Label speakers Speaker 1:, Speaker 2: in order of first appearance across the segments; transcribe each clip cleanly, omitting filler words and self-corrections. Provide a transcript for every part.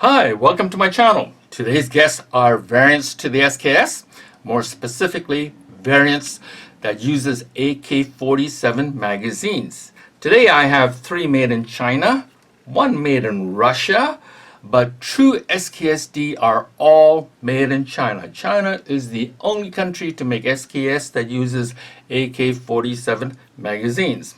Speaker 1: Hi, welcome to my channel. Today's guests are variants to the SKS, more specifically variants that uses AK47 magazines. Today I have 3 made in China, 1 made in Russia, but true SKS-D are all made in China. China is the only country to make SKS that uses AK47 magazines.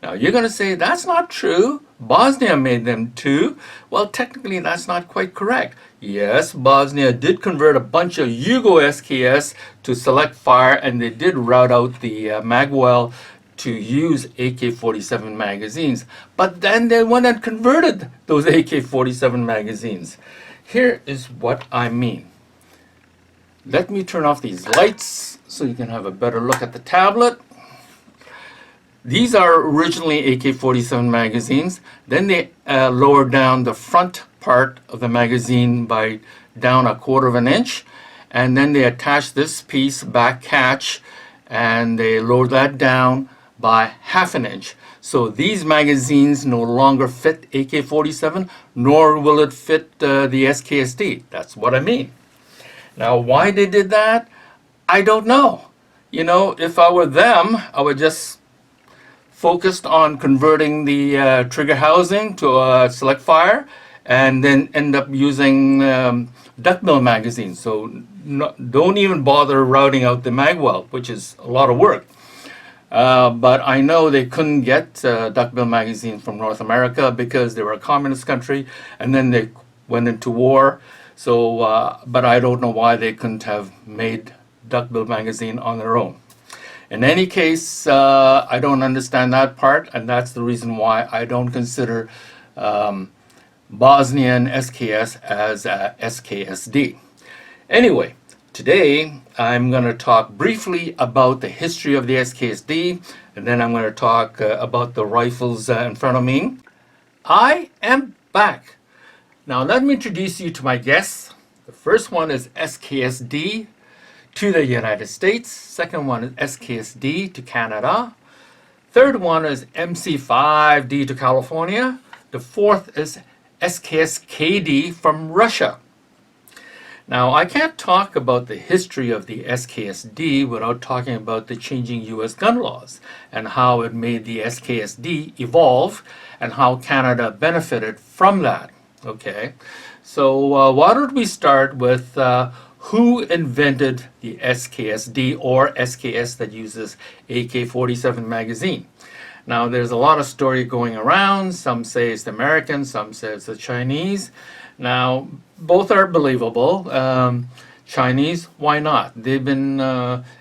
Speaker 1: Now you're going to say that's not true. Bosnia made them too. Well, technically that's not quite correct. Yes, Bosnia did convert a bunch of Yugo SKS to select fire, and they did route out the magwell to use AK47 magazines. But then they went and converted those AK47 magazines. Here is what I mean. Let me turn off these lights so you can have a better look at the tablet. These are originally AK47 magazines. Then they lowered down the front part of the magazine by down 1/4 of an inch, and then they attached this piece back catch and they lowered that down by 1/2 an inch. So these magazines no longer fit AK47, nor will it fit the SKS-D. That's what I mean. Now why they did that, I don't know. You know, if I were them, I would just focused on converting the trigger housing to a select fire, and then end up using duckbill magazines. So don't even bother routing out the magwell, which is a lot of work. But I know they couldn't get duckbill magazines from North America because they were a communist country, and then they went into war. So, but I don't know why they couldn't have made duckbill magazine on their own. In any case, I don't understand that part, and that's the reason why I don't consider Bosnian SKS as SKS-D. Anyway, today I'm going to talk briefly about the history of the SKS-D, and then I'm going to talk about the rifles in front of me. I am back. Now let me introduce you to my guests. The first one is SKS-D to the United States. Second one is SKS-D to Canada. Third one is MC-5D to California. The fourth is SKS-KD from Russia. Now I can't talk about the history of the SKS-D without talking about the changing US gun laws and how it made the SKS-D evolve and how Canada benefited from that. Okay, so why don't we start with who invented the SKS-D or SKS that uses AK47 magazine. Now there's a lot of story going around. Some say it's the Americans, some say it's the Chinese. Now both are believable. Chinese, why not? They've been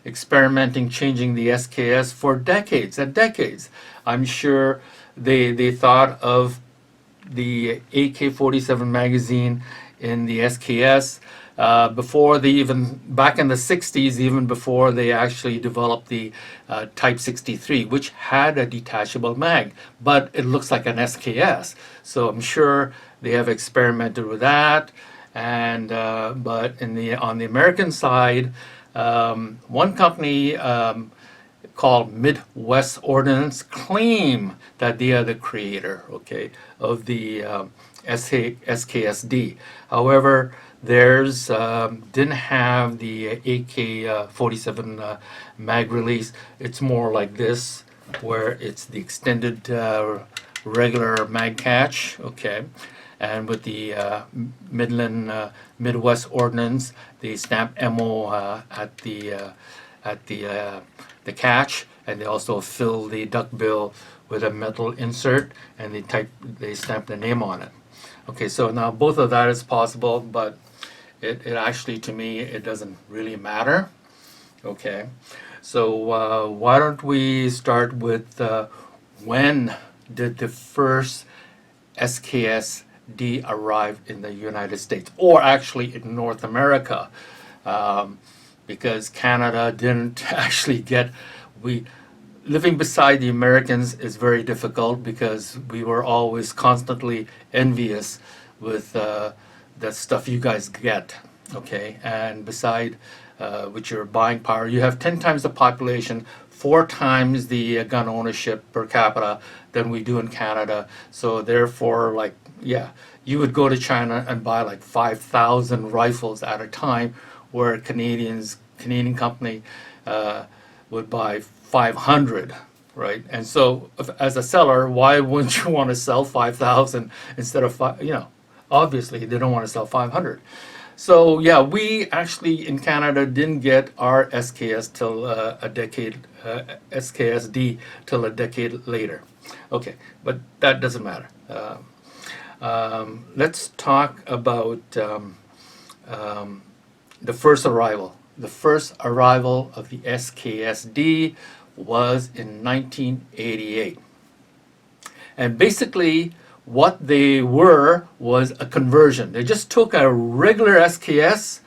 Speaker 1: experimenting changing the SKS for decades and decades. I'm sure they thought of the AK47 magazine in the SKS before they even, back in the 60s, even before they actually developed the Type 63, which had a detachable mag, but it looks like an SKS. So I'm sure they have experimented with that. And but on the American side, one company called Midwest Ordnance claim that they are the creator, okay, of the SKS-D. However, theirs didn't have the AK-47 mag release. It's more like this, where it's the extended regular mag catch, okay. And with the Midwest Ordnance, they stamp MO at the catch, and they also fill the duckbill with a metal insert, and they stamp the name on it. Okay, so now both of that is possible, but it actually, to me, it doesn't really matter. Okay, so why don't we start with when did the first SKS-D arrive in the United States, or actually in North America? Because Canada didn't actually get, living beside the Americans is very difficult because we were always constantly envious with the stuff you guys get, okay? And beside with your buying power, you have 10 times the population, 4 times the gun ownership per capita than we do in Canada. So therefore, like, yeah, you would go to China and buy like 5,000 rifles at a time, where a Canadian company would buy 500, right? And so, as a seller, why wouldn't you want to sell 5,000 instead of obviously they don't want to sell 500. So yeah, we actually in Canada didn't get our SKS till SKS-D till a decade later. Okay, but that doesn't matter. Let's talk about the first arrival. The first arrival of the SKS-D was in 1988. And basically, what they were was a conversion. They just took a regular SKS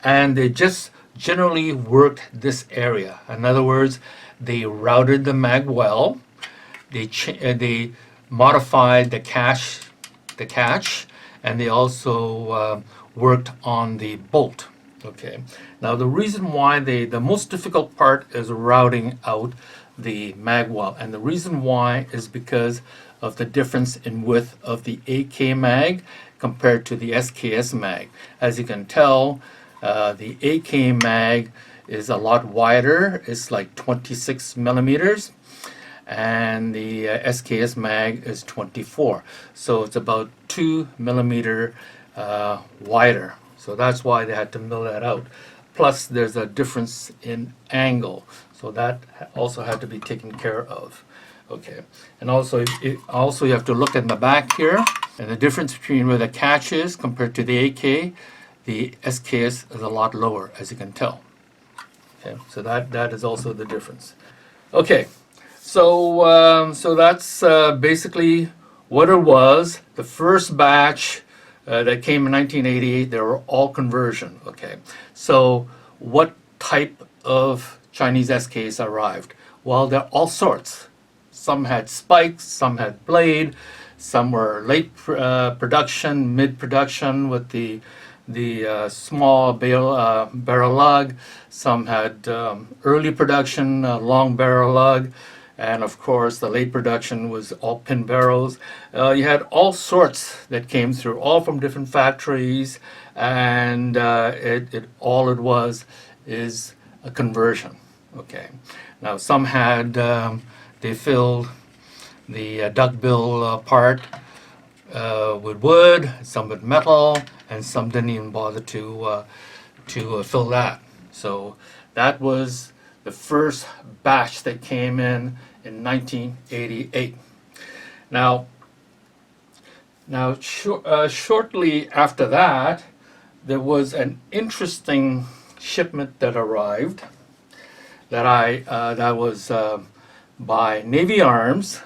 Speaker 1: and they just generally worked this area. In other words, they routed the mag well, they modified the catch, and they also worked on the bolt. Okay. Now the reason why the most difficult part is routing out the mag well, and the reason why is because of the difference in width of the AK mag compared to the SKS mag. As you can tell, the AK mag is a lot wider. It's like 26 millimeters, and the SKS mag is 24. So it's about 2 millimeter wider. So that's why they had to mill that out. Plus, there's a difference in angle, so that also had to be taken care of. Okay, and also you have to look in the back here, and the difference between where the catch is compared to the AK, the SKS is a lot lower, as you can tell. Okay, so that is also the difference. Okay, so that's basically what it was. The first batch that came in 1988, they were all conversion. Okay, so what type of Chinese SKS arrived? Well, there are all sorts. Some had spikes, some had blade, some were late production, mid-production with the small barrel lug. Some had early production, long barrel lug. And of course, the late production was all pin barrels. You had all sorts that came through, all from different factories, and all it was is a conversion. Okay. Now some had they filled the duckbill part with wood, some with metal, and some didn't even bother to fill that. So that was the first batch that came in 1988. Now shortly after that, there was an interesting shipment that arrived that was by Navy Arms.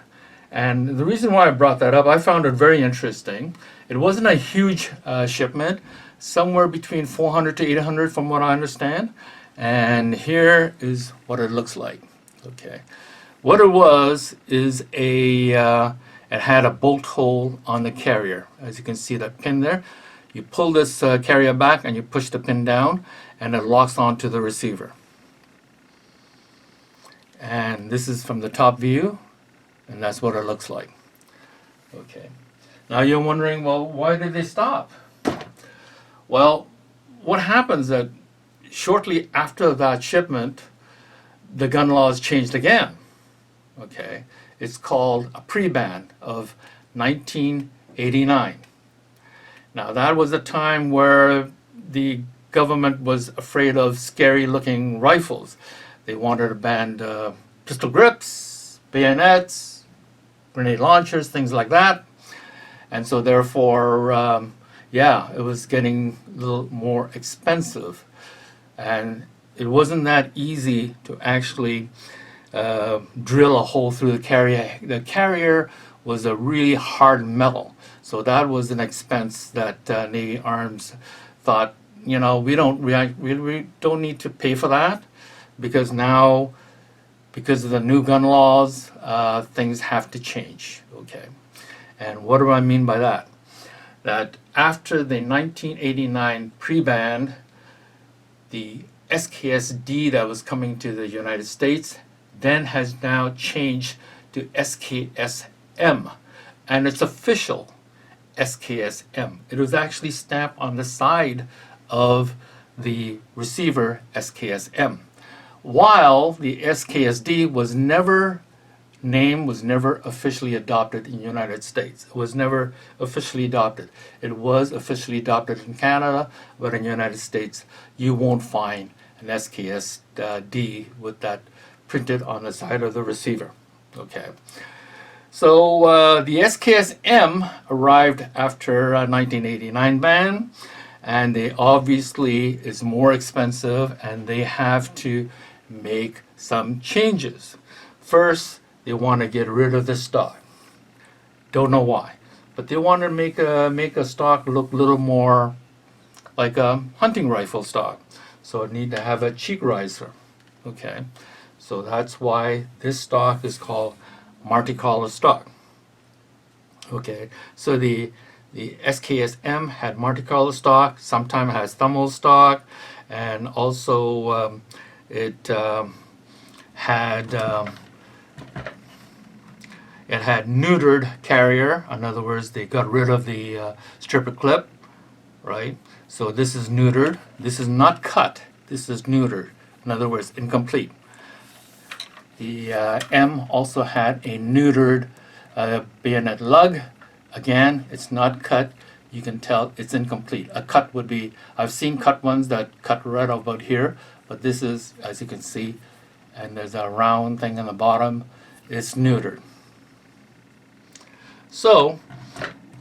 Speaker 1: And the reason why I brought that up, I found it very interesting. It wasn't a huge shipment, somewhere between 400 to 800 from what I understand. And here is what it looks like. Okay, what it was is it had a bolt hole on the carrier. As you can see that pin there, you pull this carrier back and you push the pin down, and it locks onto the receiver. And this is from the top view, and that's what it looks like. Okay, now you're wondering, well, why did they stop? Well, what happens that shortly after that shipment, the gun laws changed again. Okay, it's called a pre-ban of 1989. Now that was a time where the government was afraid of scary looking rifles. They wanted to ban pistol grips, bayonets, grenade launchers, things like that. And so therefore, yeah, it was getting a little more expensive. And it wasn't that easy to actually drill a hole through the carrier. The carrier was a really hard metal. So that was an expense that Navy Arms thought, you know, we don't need to pay for that, because now, because of the new gun laws, things have to change. Okay, and what do I mean by that? That after the 1989 pre-ban, the SKS-D that was coming to the United States then has now changed to SKS-M, and it's official. SKS-M. It was actually stamped on the side of the receiver SKS-M, while the SKS-D was never officially adopted in the United States. It was never officially adopted. It was officially adopted in Canada, but in the United States you won't find an SKS-D with that printed on the side of the receiver. Okay. So the SKS-M arrived after 1989 ban, and they obviously is more expensive, and they have to make some changes. First, they want to get rid of the stock. Don't know why, but they want to make a stock look a little more like a hunting rifle stock. So it need to have a cheek riser. Okay, so that's why this stock is called Monty collar stock. Okay, so the SKS-M had Monty collar stock, sometimes has thumb stock, and also it had neutered carrier. In other words, they got rid of the stripper clip, right? So this is neutered. This is not cut. This is neutered. In other words, incomplete. The M also had a neutered bayonet lug. Again, it's not cut. You can tell it's incomplete. A cut would be, I've seen cut ones that cut right about here, but this is, as you can see, and there's a round thing on the bottom, it's neutered. So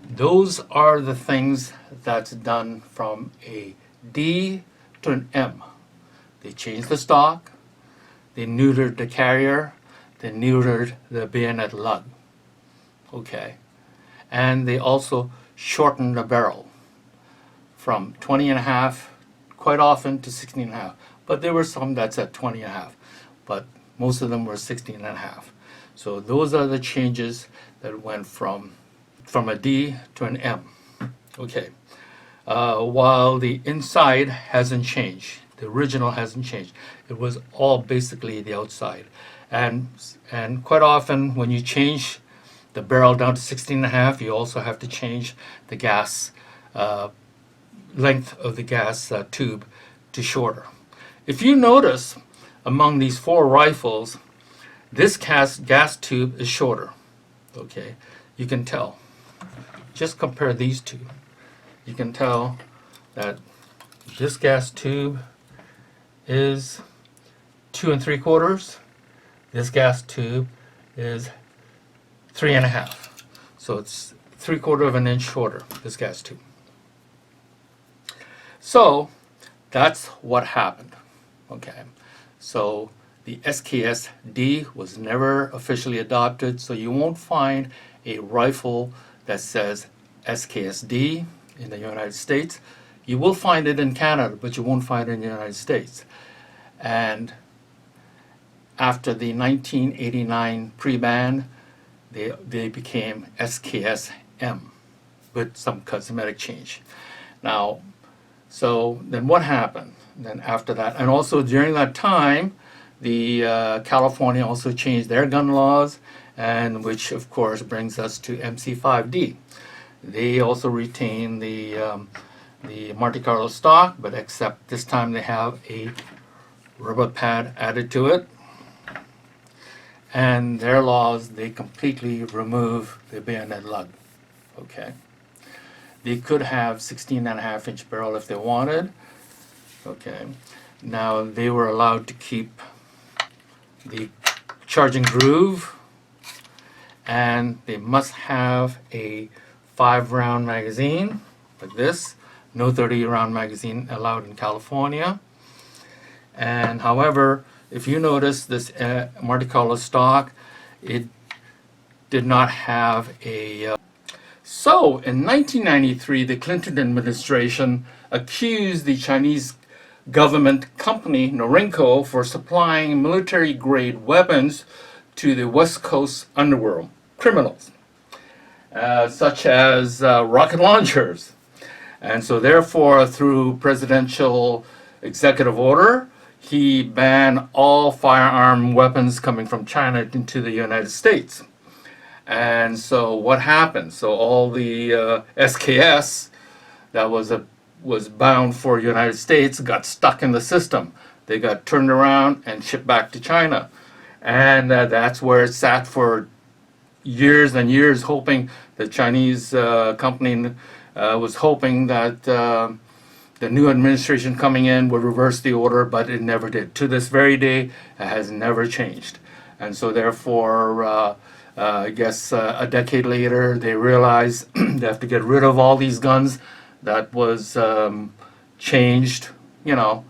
Speaker 1: those are the things that's done from a D to an M. They changed the stock, they neutered the carrier, they neutered the bayonet lug. Okay. And they also shortened the barrel from 20.5 quite often to 16.5. But there were some that's at 20.5, but most of them were 16.5. So those are the changes that went from a D to an M. Okay. While the inside hasn't changed, the original hasn't changed. It was all basically the outside. And quite often when you change the barrel down to 16.5, you also have to change the gas length of the gas tube to shorter. If you notice, among these four rifles, this gas tube is shorter. Okay, you can tell. Just compare these two. You can tell that this gas tube is 2 3/4. This gas tube is 3.5. So it's 3/4 of an inch shorter, this gas tube. So that's what happened. Okay. So the SKS-D was never officially adopted, so you won't find a rifle that says SKS-D in the United States. You will find it in Canada, but you won't find it in the United States. And after the 1989 pre-ban, they became SKS-M with some cosmetic change. Now, so then what happened? Then after that, and also during that time, the California also changed their gun laws, and which of course brings us to MC-5D. They also retain the Monte Carlo stock, but except this time they have a rubber pad added to it. And their laws, they completely remove the bayonet lug. Okay. They could have 16.5-inch barrel if they wanted. Okay. Now they were allowed to keep the charging groove, and they must have a 5-round magazine like this. No 30-round magazine allowed in California. And however, if you notice this Monte Carlo stock, it did not have a... So in 1993, the Clinton administration accused the Chinese government company Norinco for supplying military-grade weapons to the West Coast underworld criminals, such as rocket launchers. And so therefore, through presidential executive order, he banned all firearm weapons coming from China into the United States. And so what happened? So all the SKS that was bound for United States got stuck in the system. They got turned around and shipped back to China. And that's where it sat for years and years, hoping the Chinese company was hoping that the new administration coming in would reverse the order, but it never did. To this very day, it has never changed. And so therefore, I guess a decade later, they realized they have to get rid of all these guns that was changed, you know,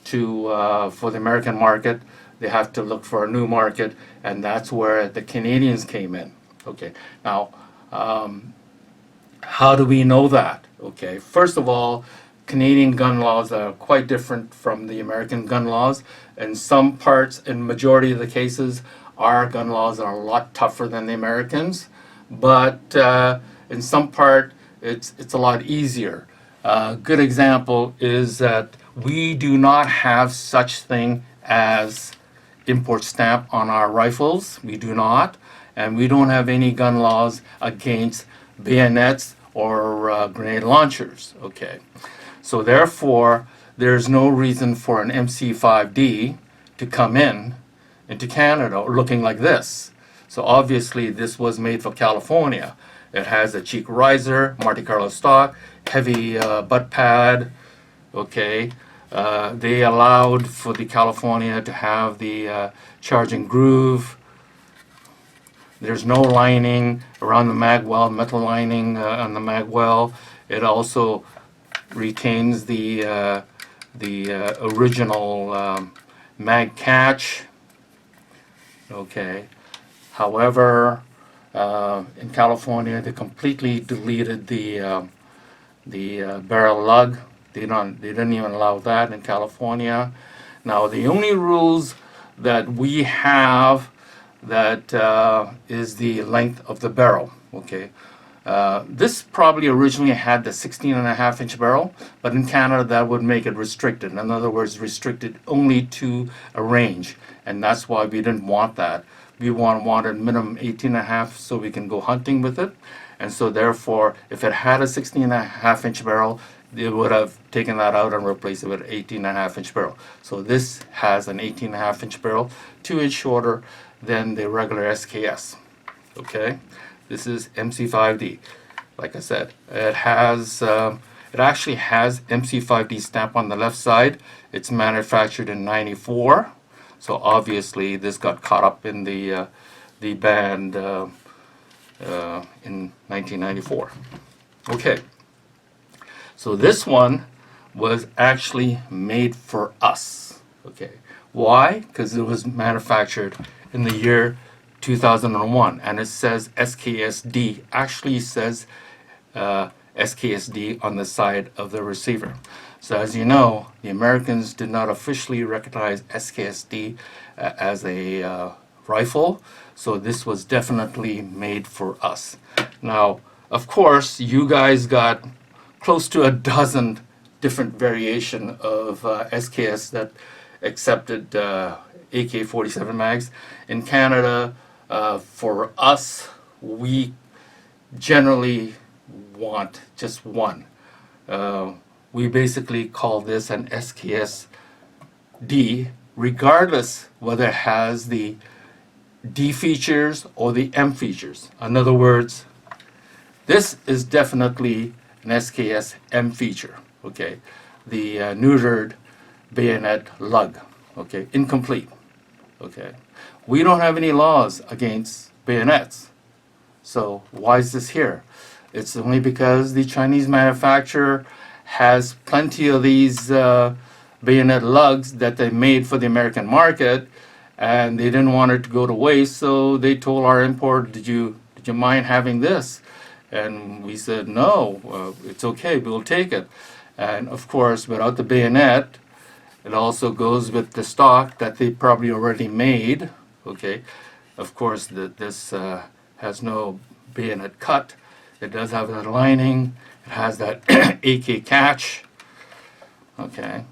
Speaker 1: to for the American market. They have to look for a new market, and that's where the Canadians came in. Okay, now how do we know that? Okay, first of all, Canadian gun laws are quite different from the American gun laws. In some parts, in majority of the cases, our gun laws are a lot tougher than the Americans, but in some part, it's a lot easier. A good example is that we do not have such thing as import stamp on our rifles. We do not, and we don't have any gun laws against bayonets or grenade launchers. Okay, so therefore there's no reason for an MC-5D to come into Canada looking like this. So obviously this was made for California. It has a cheek riser, Monte Carlo stock, heavy butt pad. Okay, they allowed for the California to have the charging groove. There's no lining around the mag well, metal lining on the mag well. It also retains the original mag catch. Okay. However, in California, they completely deleted the barrel lug. They didn't even allow that in California. Now, the only rules that we have that is the length of the barrel. Okay, this probably originally had the 16.5-inch barrel, but in Canada that would make it restricted. In other words, restricted only to a range, and that's why we didn't want that. We wanted minimum 18.5 so we can go hunting with it, and so therefore, if it had a 16.5-inch barrel, they would have taken that out and replaced it with an 18.5-inch barrel. So this has an 18.5-inch barrel, 2 inch shorter than the regular SKS. Okay, this is MC-5D. Like I said, it has it actually has MC-5D stamp on the left side. It's manufactured in '94, so obviously this got caught up in the band in 1994. Okay, so this one was actually made for us. Okay, why? Because it was manufactured in the year 2001, and it says SKS-D. Actually says SKS-D on the side of the receiver. So as you know, the Americans did not officially recognize SKS-D as a rifle, so this was definitely made for us. Now, of course, you guys got close to a dozen different variation of SKS that accepted AK47 mags. In Canada, for us, we generally want just one. We basically call this an SKS-D, regardless whether it has the D features or the M features. In other words, this is definitely an SKS-M feature. Okay, the neutered bayonet lug. Okay, incomplete. Okay, we don't have any laws against bayonets, so why is this here? It's only because the Chinese manufacturer has plenty of these bayonet lugs that they made for the American market, and they didn't want it to go to waste, so they told our importer, did you mind having this? And we said, no, it's okay, we'll take it. And of course, without the bayonet, it also goes with the stock that they probably already made. Okay, of course, this has no bayonet cut. It does have that lining. It has that AK catch. Okay.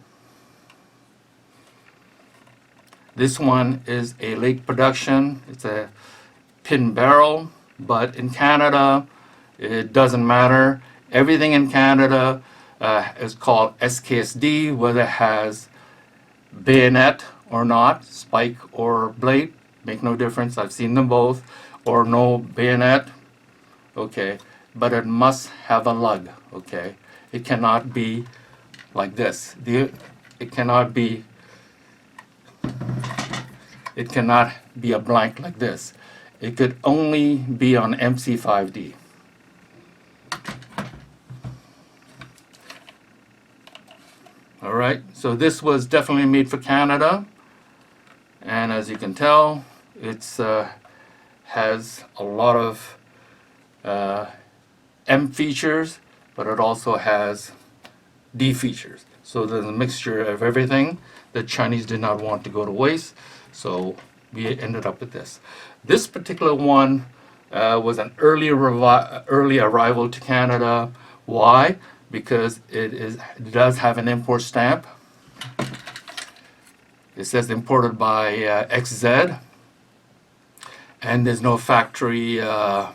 Speaker 1: This one is a late production. It's a pin barrel. But in Canada, it doesn't matter. Everything in Canada is called SKS-D, whether it has bayonet or not, spike or blade, make no difference. I've seen them both, or no bayonet, okay, but it must have a lug, okay. It cannot be like this. It cannot be a blank like this. It could only be on MC-5D. All right, so this was definitely made for Canada, and as you can tell, it's has a lot of M features, but it also has D features. So there's a mixture of everything. The Chinese did not want to go to waste, so we ended up with this. This particular one was an early arrival to Canada. Why? Because it does have an import stamp. It says imported by XZ, and there's no factory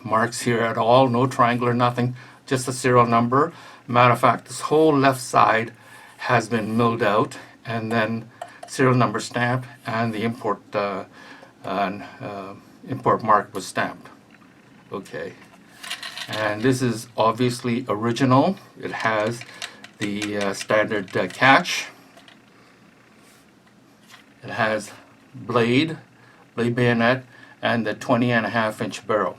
Speaker 1: marks here at all, no triangle or nothing, just a serial number. Matter of fact, this whole left side has been milled out, and then serial number stamp, and the import import mark was stamped. Okay. And this is obviously original. It has the standard catch. It has blade bayonet, and the 20.5-inch barrel.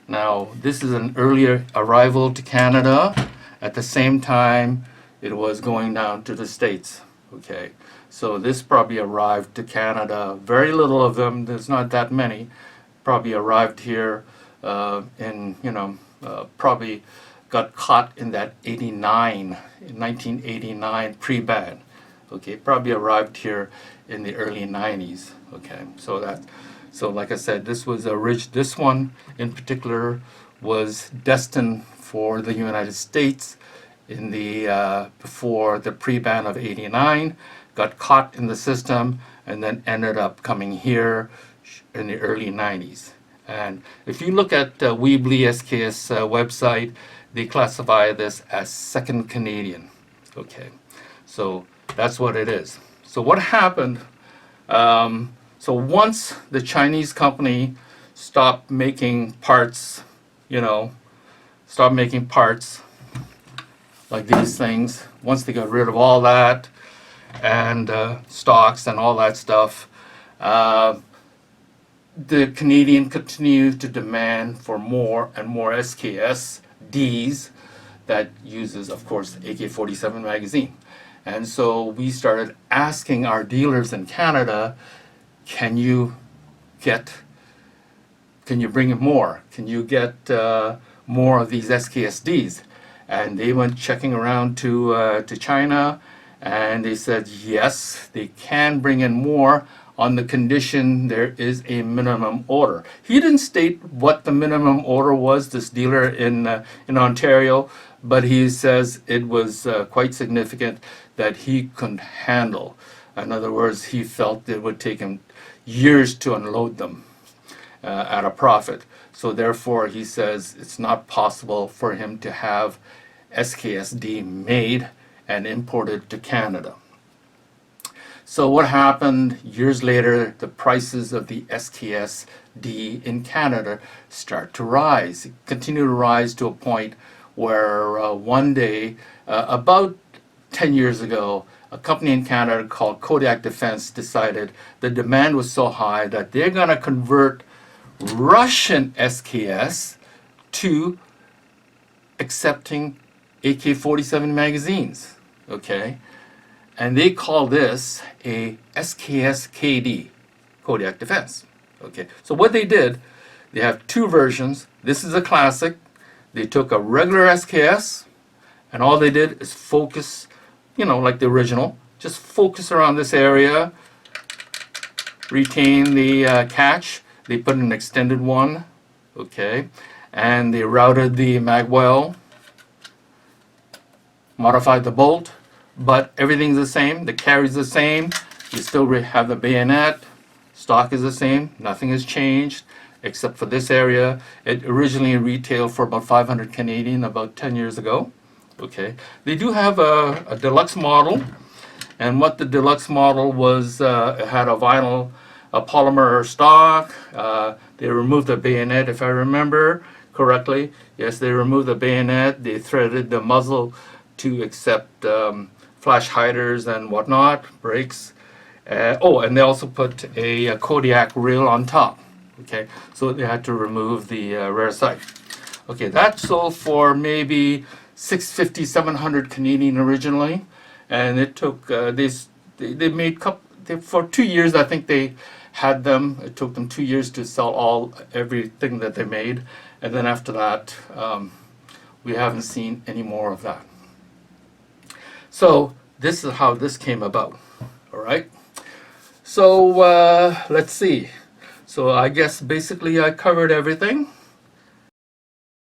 Speaker 1: Now, this is an earlier arrival to Canada. At the same time, it was going down to the States. Okay, so this probably arrived to Canada. Very little of them. There's not that many. Probably arrived here. Probably got caught in that 1989 pre-ban. Okay, probably arrived here in the early 90s. Okay, so like I said, this was this one in particular was destined for the United States in the before the pre-ban of 89, got caught in the system, and then ended up coming here in the early 90s. And if you look at Weebly SKS website, they classify this as second Canadian. Okay, so that's what it is. So what happened? So once the Chinese company stopped making parts, stopped making parts like these things, once they got rid of all that and stocks and all that stuff, the Canadian continued to demand for more and more SKS-Ds that uses, of course, AK47 magazine. And so we started asking our dealers in Canada, can you bring in more? Can you get more of these SKS-Ds? And they went checking around to China, and they said, yes, they can bring in more, on the condition there is a minimum order. He didn't state what the minimum order was, this dealer in Ontario, but he says it was quite significant that he couldn't handle. In other words, he felt it would take him years to unload them at a profit. So therefore, he says it's not possible for him to have SKS-D made and imported to Canada. So what happened years later, the prices of the SKS-D in Canada start to rise, continue to rise to a point where one day, about 10 years ago, a company in Canada called Kodiak Defense decided the demand was so high that they're going to convert Russian SKS to accepting AK-47 magazines, okay? And they call this a SKS-KD, Kodiak Defense. Okay, so what they did, they have two versions. This is a classic. They took a regular SKS, and all they did is focus, like the original, just focus around this area, retain the catch. They put an extended one, okay, and they routed the mag well, modified the bolt, but everything's the same. The carry's the same. You still have the bayonet. Stock is the same. Nothing has changed. except for this area. It originally retailed for about 500 Canadian about 10 years ago. Okay, they do have a deluxe model, and what the deluxe model was, it had a vinyl, a polymer stock. They removed the bayonet, if I remember correctly. Yes, they removed the bayonet. They threaded the muzzle to accept flash hiders and whatnot, brakes. Oh, and they also put a Kodiak rail on top. Okay, so they had to remove the rear sight. Okay, that sold for maybe 650, 700 Canadian originally, and it took they made for 2 years. I think they had them. It took them 2 years to sell everything that they made, and then after that, we haven't seen any more of that. So this is how this came about. All right. So let's see. So I guess basically I covered everything.